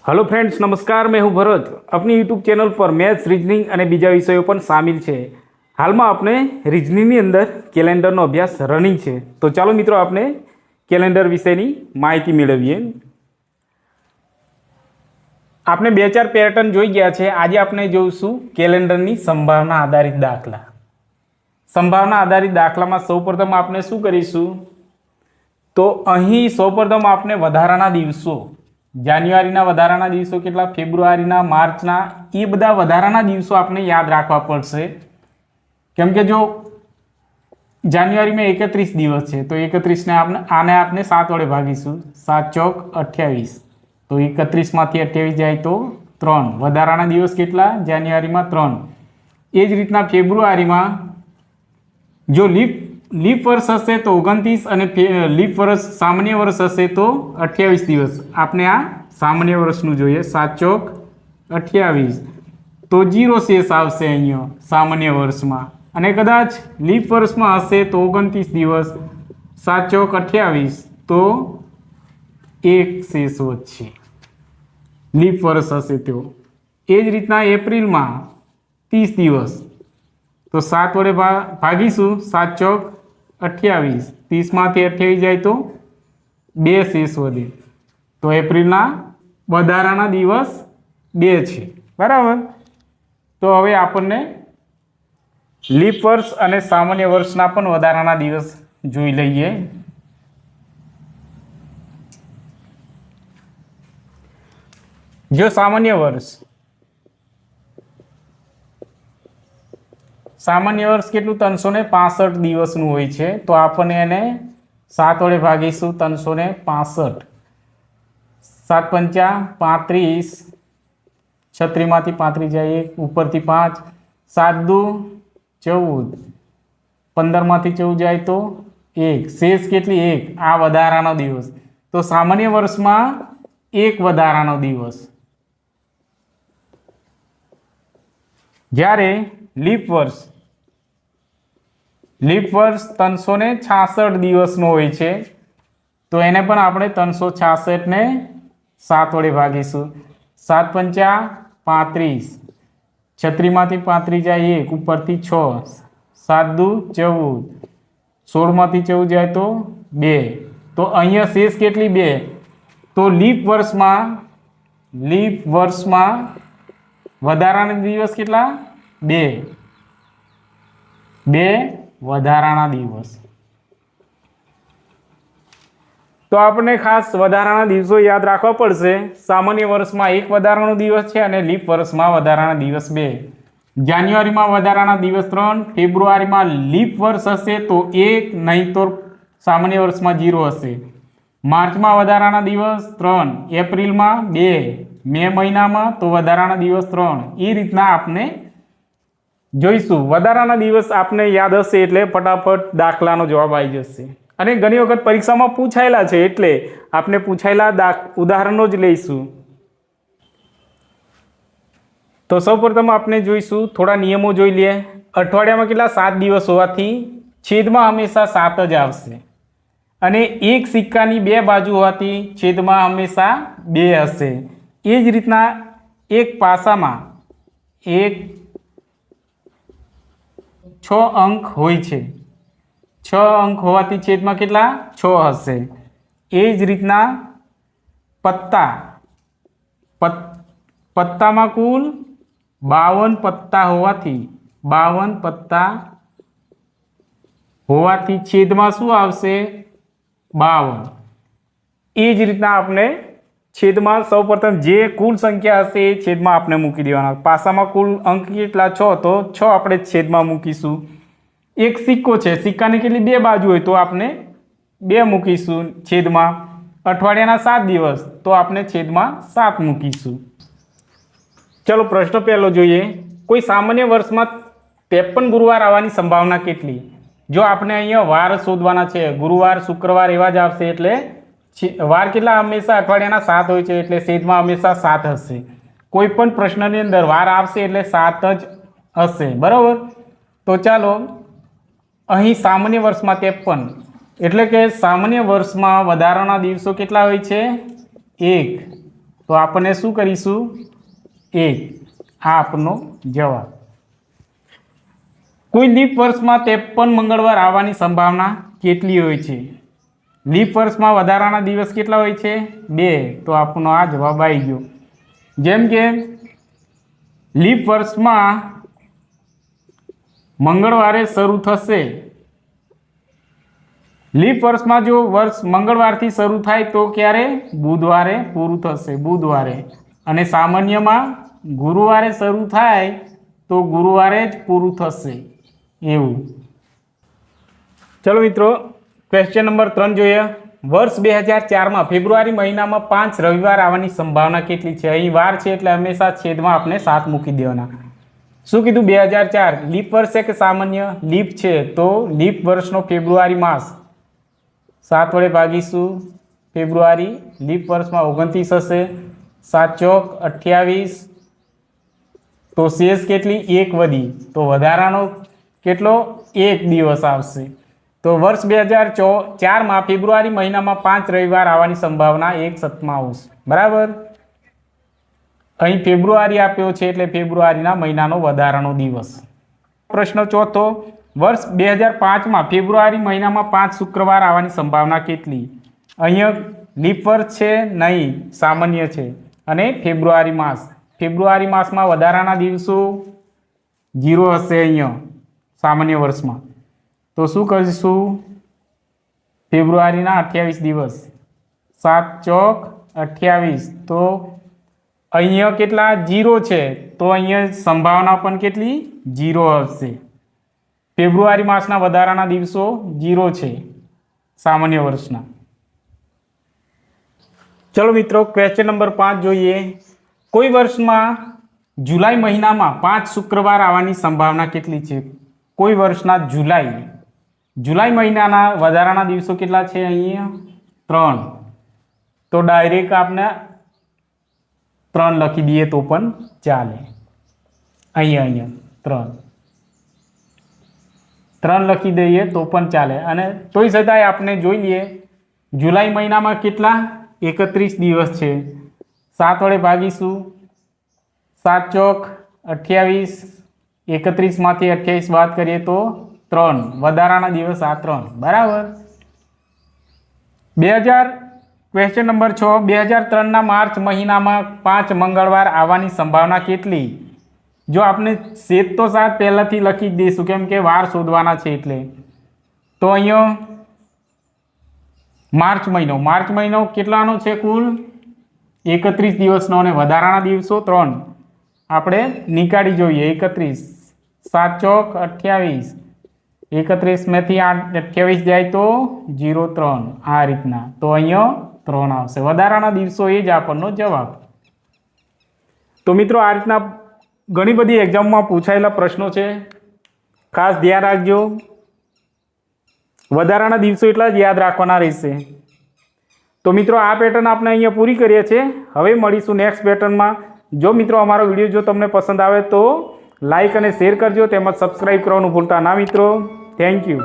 Hello friends, नमस्कार। मैं हूं भरत। अपनी यूट्यूब चैनल पर मैथ्स, रीजनिंग और बीजा विषयों पर शामिल है। हाल में आपने रीजनिंग अंदर कैलेंडर अभ्यास रनिंग है, तो चलो मित्रों आपने कैलेंडर विषय की माहिती मेळवीए। आपने 2-4 पेटर्न जोई गया है। आज आपने जोईशुं कैलेंडर की संभावना आधारित दाखला। संभावना आधारित दाखला में सौप्रथम आपने शुं करीशुं, तो अहीं सौप्रथम आपने वधाराना दिवसों, जान्युआरीना वधाराना दिवसों केटला, फेब्रुआरीना, मार्चना, ये बधा वधाराना दिवसों आपने याद रखवा पड़शे। केम के जो जान्युआरी में 31 दिवस है, तो 31 ने आने आपने 7 वडे भागीशुं। 7 चौक 28, तो 31 मांथी 28 जाए तो 3 वधाराना दिवस केटला, जान्युआरी में 3। ए ज रीतना फेब्रुआरी में जो लीप वर्ष हशे तो 29 અને लीप वर्ष सामान्य वर्ष हशे तो 28 दिवस। आपने आ सामान्य वर्षनु जोईए। 7 चौक 28, तो 0 शेष आवशे अहींया सामान्य वर्ष में। अने कदाच लीप वर्ष में हशे तो 29 दिवस। 7 चौक 28, तो 1 शेष वच्चे लीप वर्ष हशे तो। ए ज रीतना एप्रिल में 30 दिवस, तो 7 वडे भागीशुं। 7 चौक 28, 30 मांथी 28 जाए तो 2 शेष वधे, तो एप्रिलना वधाराना दिवस 2 छे, बराबर। तो हवे आपने लीप वर्ष अने सामान्य वर्षना पण वधाराना दिवस जोई लईए। जो सामान्य वर्ष केटलुं 365 दिवसनुं होय छे, तो आपणे एने 7 वडे भागीशुं। 365, 7 पंचा 35, 36 मांथी 35 जाए, उपरथी 5, 7 दू 14, 15 मांथी 14 जाए तो 1 शेष केटली 1। आ वधारानो दिवस, तो सामान्य वर्ष में 1 वधारानो दिवस। ज्यारे लीप वर्ष 366 दिवसनो होय छे, तो एने पण आपणे 366 ने 7 वडे भागीशुं। 7 पंचा 35, 36 मांथी 35 जाए 1, उपरथी 6, 7 दू 14, 16 मांथी 14 जाए तो 2, तो अहींया शेष केटली 2। तो लीप वर्ष में वधाराना दिवस केटला 2 वधाराना दिवस। तो आपने खास वधाराना दिवसों याद रखवा पड़शे। सामान्य वर्ष में 1 वधारानो दिवस है और लीप वर्ष में वधाराना दिवस 2। जान्युआरी में वधाराना दिवस 3, फेब्रुआरी में लीप वर्ष हशे तो 1, नहीं तो सामान्य वर्ष में 0 हशे। मार्च में वधाराना दिवस 3, एप्रिल में 2, मे महीना में तो वधाराना दिवस 3। ए रीतना आपने जोईशुं। वधाराना दिवस आपने याद हशे एटले फटाफट दाखलानो जवाब आई जशे। अने घणी वखत परीक्षामां पूछायेला छे एटले आपने पूछायेला उदाहरणो ज लईशुं। तो सौप्रथम आपने जोईशुं, थोड़ा नियमों जोई लीए। अठवाडियामां केटला 7 दिवस होवाथी छेदमां हमेशा 7 ज आवशे, अने एक सिक्कानी 2 बाजू होवाथी छेदमां हमेशा 2 हशे। ए ज रीतना एक पासामां 6 अंक होय छे। 6 अंक होवाथी छेदमां केटला 6 हशे। ए ज रीतना पत्तामां कुल 52 पत्ता होवाथी 52 पत्ता होवाथी छेदमां शुं आवशे 52। ए ज रीतना आपने छेदमां सौप्रथम जे कुल संख्या हशे ए छेदमां आपने मूकी देवाना। पासामां कुल अंक केटला 6, तो 6 आपणे छेदमां मूकीशुं। एक सिक्को छे, सिक्कानी केटली 2 बाजू होय तो आपने 2 मूकीशुं छेदमां। अठवाडियाना 7 दिवस, तो आपने छेदमां 7 मूकीशुं। चलो प्रश्न पहलो जोईए। कोई सामान्य वर्ष में 53 गुरुवार आववानी संभावना केटली? जो आपने अहींया वार शोधवाना छे, गुरुवार शुक्रवार एवा ज आवशे, एटले वार केटला हमेशा अठवाडियाना 7 होय छे, एटले छेदमां हमेशा 7 हशे। कोई पण प्रश्ननी अंदर वार आवशे एटले 7 ज हशे, बराबर। तो चालो अहीं सामान्य वर्ष में 53, एटले के सामान्य वर्ष में वधाराना दिवसों केटला होय छे 1, તો આપણે શું કરીશું? 1. આ આપણો જવાબ. કોઈ લીપ વર્ષમાં 53 મંગળવાર આવવાની સંભાવના કેટલી હોય છે? લીપ વર્ષમાં વધારાના દિવસ કેટલા હોય છે? 2. તો આપણો આ જવાબ આવી ગયો. જેમ કે લીપ વર્ષમાં મંગળવારે શરૂ થશે. લીપ વર્ષમાં જો વર્ષ મંગળવારથી શરૂ થાય તો ક્યારે? બુધવારે પૂરું થશે, બુધવારે. અને સામાન્યમાં ગુરુવારે શરૂ થાય તો ગુરુવારે જ પૂરું થશે, એવું. ચલો મિત્રો, ક્વેશ્ચન નંબર 3 જોઈએ. વર્ષ 2004માં ફેબ્રુઆરી મહિનામાં 5 રવિવાર આવવાની સંભાવના કેટલી છે? અહીં વાર છે એટલે હંમેશા છેદમાં આપણે 7 મૂકી દેવાના. શું કીધું? 2004 લીપ વર્ષ છે કે સામાન્ય? લીપ છે, તો લીપ વર્ષનો ફેબ્રુઆરી માસ 7 વડે ભાગીશું. ફેબ્રુઆરી લીપ વર્ષમાં 29 હશે. 7 ચોક 28. તો શેષ કેટલી? 1 વધી, તો વધારાનો કેટલો? 1 દિવસ આવશે. તો વર્ષ 2004માં ફેબ્રુઆરી મહિનામાં 5 રવિવાર આવવાની સંભાવના 1/7. બરાબર. અહીં ફેબ્રુઆરી આપ્યો છે એટલે ફેબ્રુઆરીના મહિનાનો વધારાનો દિવસ. પ્રશ્ન ચોથો. વર્ષ 2005માં ફેબ્રુઆરી મહિનામાં 5 શુક્રવાર આવવાની સંભાવના કેટલી? અહીંયા લીપ વર્ષ છે નહીં, સામાન્ય છે. અને ફેબ્રુઆરી માસ, ફેબ્રુઆરી માસમાં વધારાના દિવસો 0 હશે અહીંયા સામાન્ય વર્ષમાં. તો શું કરીશું? ફેબ્રુઆરીના 28 દિવસ. 7 ચોક 28. તો અહીંયા કેટલા? 0 છે, તો અહીંયા સંભાવના પણ કેટલી? 0 હશે. ફેબ્રુઆરી માસના વધારાના દિવસો 0 છે સામાન્ય વર્ષના. ચલો મિત્રો, ક્વેશ્ચન નંબર 5 જોઈએ. કોઈ વર્ષમાં જુલાઈ મહિનામાં 5 શુક્રવાર આવવાની સંભાવના કેટલી છે? કોઈ વર્ષના જુલાઈ મહિનાના વધારાના દિવસો કેટલા છે? અહીંયા 3. તો ડાયરેક્ટ આપણે 3 લખી દઈએ તો પણ ચાલે. અહીંયા 3 લખી દઈએ તો પણ ચાલે. અને તોય છતાંય આપણે જોઈ લઈએ જુલાઈ મહિનામાં કેટલા? 31 દિવસ છે. 7 વડે ભાગીશું. 7 ચોક 28. 31માંથી 28 બાદ કરીએ તો 3. વધારાના દિવસ આ 3. બરાબર. Question number 6. 2003ના માર્ચ મહિનામાં 5 મંગળવાર આવવાની સંભાવના કેટલી? જો આપણે શેષ તો 7 પહેલાંથી લખી જ દઈશું, કેમ કે વાર શોધવાના છે એટલે. તો અહીંયા માર્ચ મહિનો કેટલાનો છે? કુલ 31 દિવસનો. અને વધારાના દિવસો 3 આપણે નીકાળી જોઈએ. 31. 7 ચોક 28. 31માંથી 28 જાય તો 0 3. આ રીતના. તો અહીંયા 3 આવશે. વધારાના દિવસો એ જ આપણનો જવાબ. તો મિત્રો, આ રીતના ઘણી બધી એક્ઝામમાં પૂછાયેલા પ્રશ્નો છે, ખાસ ધ્યાન રાખજો. વધારાના દિવસો એટલા જ યાદ રાખવાના રહેશે. તો મિત્રો, આ પેટર્ન આપણે અહીંયા પૂરી કરીએ છીએ. હવે મળીશું નેક્સ્ટ પેટર્નમાં. જો મિત્રો અમારો વિડીયો જો તમને પસંદ આવે તો લાઈક અને શેર કરજો, તેમજ સબસ્ક્રાઈબ કરવાનું ભૂલતા ના મિત્રો. Thank you.